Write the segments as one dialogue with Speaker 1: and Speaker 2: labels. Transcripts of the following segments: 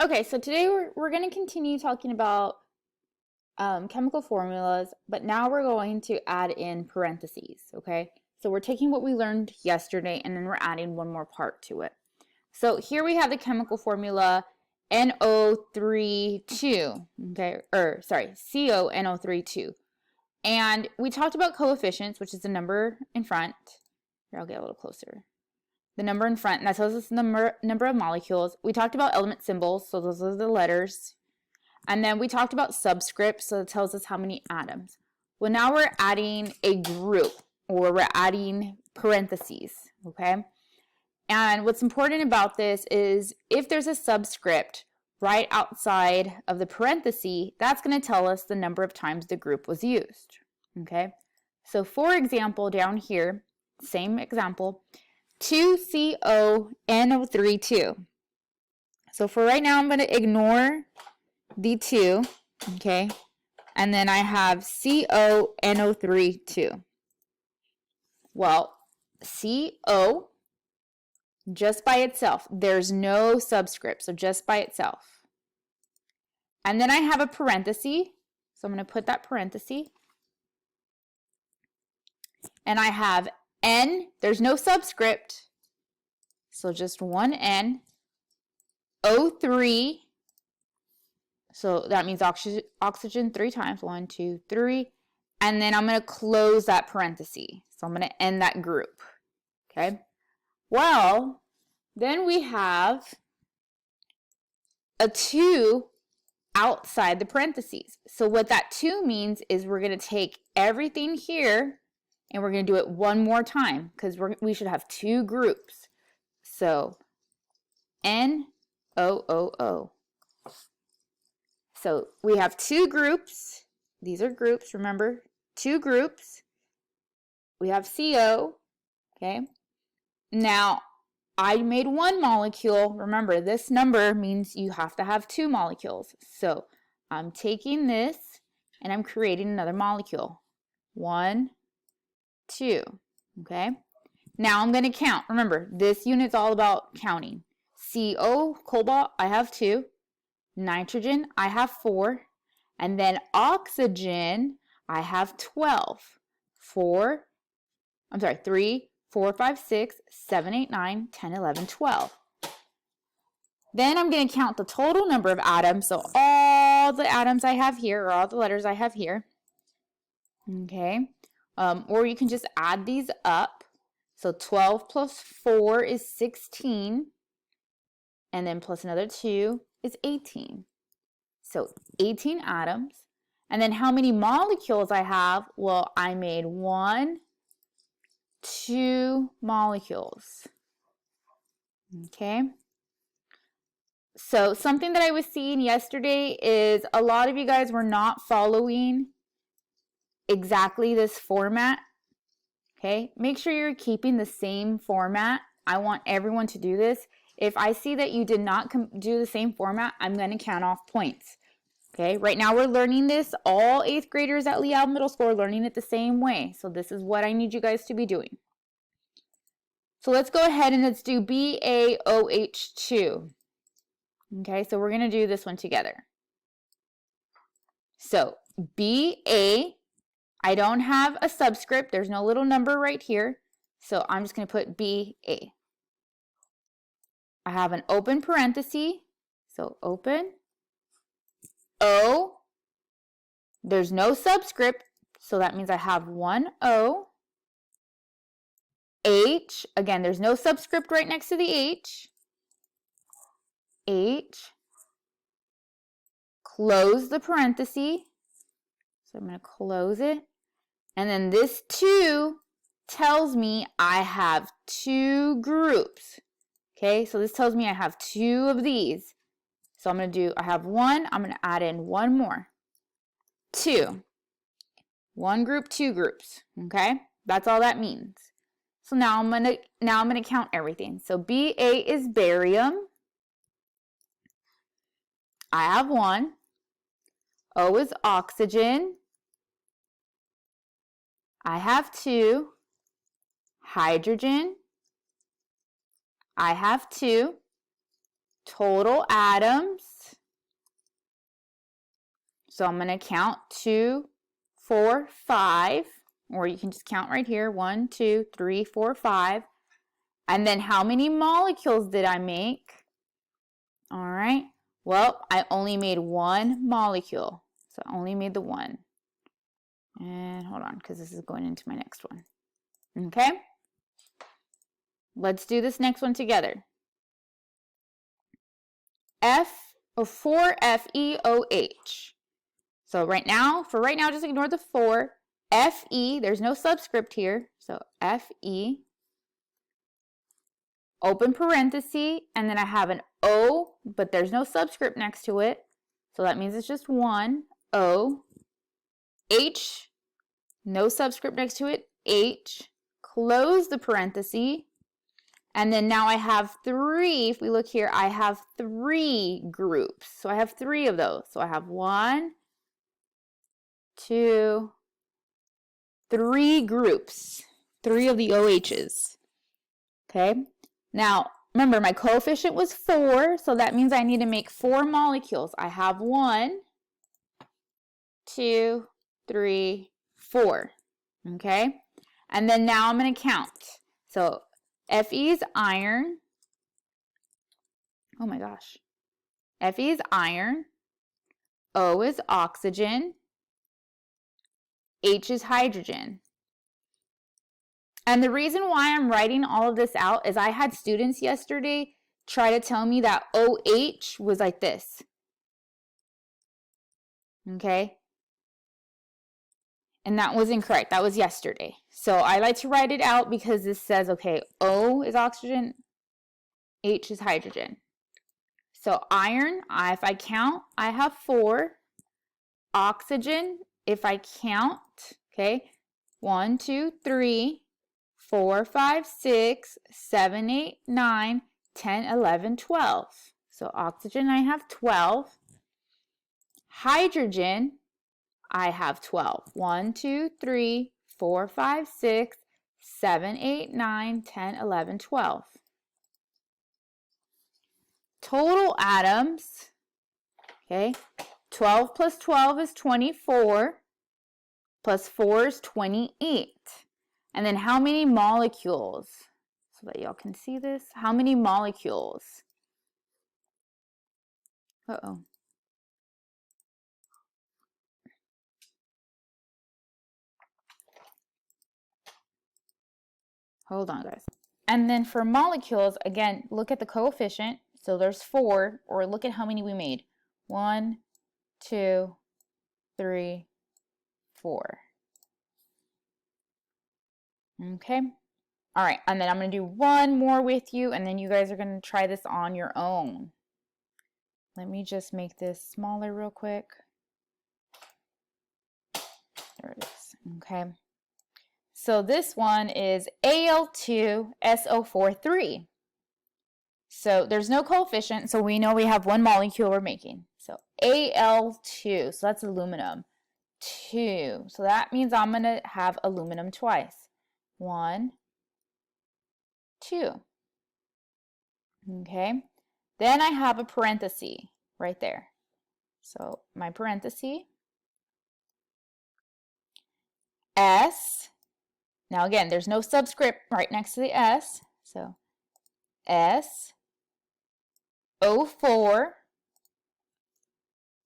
Speaker 1: Okay, so today we're going to continue talking about chemical formulas, but now we're going to add in parentheses, okay? So we're taking what we learned yesterday and then we're adding one more part to it. So here we have the chemical formula NO32, okay, or sorry, CONO32. And we talked about coefficients, which is the number in front. Here, I'll get a little closer. The number in front, and that tells us the number of molecules. We talked about element symbols, so those are the letters. And then we talked about subscripts, so it tells us how many atoms. Well, now we're adding a group, or we're adding parentheses, okay? And what's important about this is if there's a subscript right outside of the parenthesis, that's going to tell us the number of times the group was used, okay? So for example, down here, same example, 2CONO32. So for right now, I'm going to ignore the 2, okay? And then I have CONO32. Well, CO, just by itself, there's no subscript, so just by itself. And then I have a parenthesis, so I'm going to put that parenthesis. And I have N, there's no subscript, so just one N, O3, so that means oxygen 3 times, 1, 2, 3, and then I'm going to close that parenthesis, so I'm going to end that group, okay? Well, then we have a 2 outside the parentheses, so what that 2 means is we're going to take everything here and we're going to do it one more time because we should have 2 groups. So NOOO. So we have 2 groups. These are groups, remember, 2 groups. We have CO, okay? Now, I made 1 molecule. Remember, this number means you have to have 2 molecules. So I'm taking this and I'm creating another molecule. 1, 2, okay? Now I'm going to count. Remember, this unit's all about counting. CO, cobalt, I have 2. Nitrogen, I have 4. And then oxygen, I have 12. 3, 4, 5, 6, 7, 8, 9, 10, 11, 12. Then I'm going to count the total number of atoms. So all the atoms I have here, or all the letters I have here. Okay. Or you can just add these up. So 12 plus 4 is 16. And then plus another 2 is 18. So 18 atoms. And then how many molecules I have? Well, I made 1, 2 molecules. Okay. So something that I was seeing yesterday is a lot of you guys were not following exactly this format. Okay, make sure you're keeping the same format. I want everyone to do this. If I see that you did not do the same format, I'm going to count off points. Okay, right now we're learning this. All 8th graders at Lee Alva Middle School are learning it the same way. So this is what I need you guys to be doing. So let's go ahead and let's do BaOH2. Okay, so we're going to do this one together. So Ba, I don't have a subscript. There's no little number right here. So I'm just going to put Ba. I have an open parenthesis. So open. O. There's no subscript. So that means I have 1 O. H. Again, there's no subscript right next to the H. H. Close the parenthesis. So I'm going to close it. And then this 2 tells me I have 2 groups. Okay, so this tells me I have 2 of these. So I'm going to do, I have 1, I'm going to add in 1 more. 2. 1 group, 2 groups. Okay, that's all that means. So now I'm going to count everything. So Ba is barium. I have 1. O is oxygen. I have 2. Hydrogen. I have 2. Total atoms. So I'm going to count 2, 4, 5, or you can just count right here, 1, 2, 3, 4, 5. And then how many molecules did I make? All right, well, I only made one molecule. So I only made the one. And hold on, because this is going into my next one. Okay, let's do this next one together. 4FeOH. So right now, just ignore the 4. Fe, there's no subscript here. So Fe, open parenthesis, and then I have an O, but there's no subscript next to it. So that means it's just one. O, H, no subscript next to it. H, close the parenthesis. And then now I have 3, if we look here, I have 3 groups. So I have 3 of those. So I have 1, 2, 3 groups, 3 of the OHs. Okay, now remember my coefficient was 4, so that means I need to make 4 molecules. I have 1, 2, 3, 4. Okay, and then now I'm going to count. So Fe is iron. Oh my gosh. Fe is iron. O is oxygen. H is hydrogen. And the reason why I'm writing all of this out is I had students yesterday try to tell me that OH was like this. Okay? And that was incorrect. That was yesterday. So I like to write it out because this says, okay, O is oxygen, H is hydrogen. So iron, if I count, I have 4. Oxygen, if I count, okay, 1, 2, 3, 4, 5, 6, 7, 8, 9, 10, 11, 12. So oxygen, I have 12. Hydrogen, I have 12. 1, 2, 3, 4, 5, 6, 7, 8, 9, 10, 11, 12. Total atoms, okay, 12 plus 12 is 24, plus 4 is 28. And then how many molecules? So that y'all can see this. How many molecules? Uh-oh. Hold on, guys. And then for molecules, again, look at the coefficient. So there's 4, or look at how many we made. 1, 2, 3, 4. Okay. All right, and then I'm going to do one more with you, and then you guys are going to try this on your own. Let me just make this smaller real quick. There it is. Okay. So this one is Al2SO43. So there's no coefficient, so we know we have one molecule we're making. So Al2, so that's aluminum. 2, so that means I'm going to have aluminum twice. 1, 2. Okay, then I have a parenthesis right there. So my parenthesis, S. Now again, there's no subscript right next to the S. So S, O4.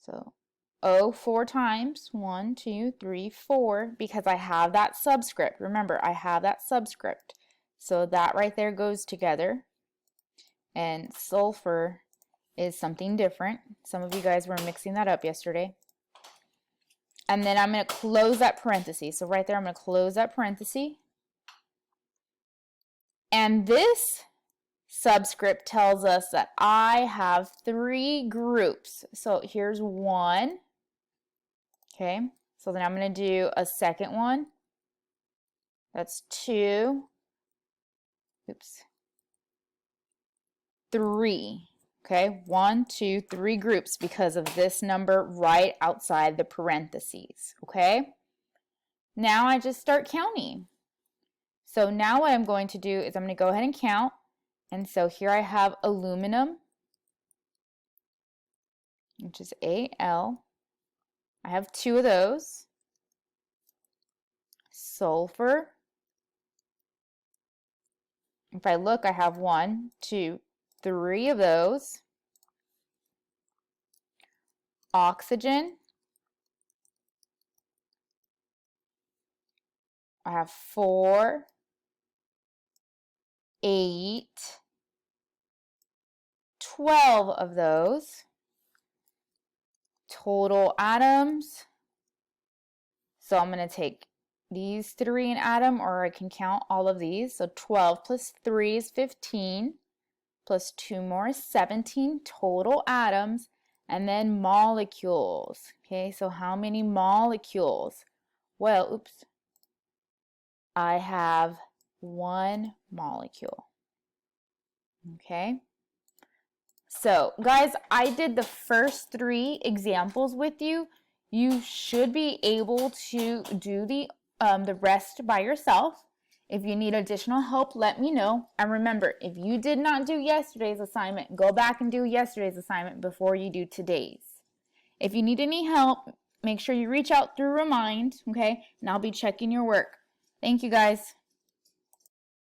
Speaker 1: So O 4 times 1, 2, 3, 4, because I have that subscript. Remember, I have that subscript. So that right there goes together. And sulfur is something different. Some of you guys were mixing that up yesterday. And then I'm going to close that parenthesis. So right there, I'm going to close that parenthesis. And this subscript tells us that I have 3 groups. So here's 1. Okay, so then I'm going to do a second one. That's 2. Oops. 3. Okay, 1, 2, 3 groups because of this number right outside the parentheses. Okay, now I just start counting. So now what I'm going to do is I'm going to go ahead and count. And so here I have aluminum, which is Al. I have 2 of those. Sulfur. If I look, I have 1, 2, 3 of those. Oxygen. I have 4, 8, 12 of those. Total atoms. So I'm going to take these 3 an atom, or I can count all of these. So 12 plus 3 is 15, plus 2 more is 17 total atoms, and then molecules. Okay, so how many molecules? Well, oops, I have 1 molecule. Okay, so guys, I did the first 3 examples with you. You should be able to do the rest by yourself. If you need additional help, let me know. And remember, if you did not do yesterday's assignment, go back and do yesterday's assignment before you do today's. If you need any help, make sure you reach out through Remind, okay? And I'll be checking your work. Thank you, guys.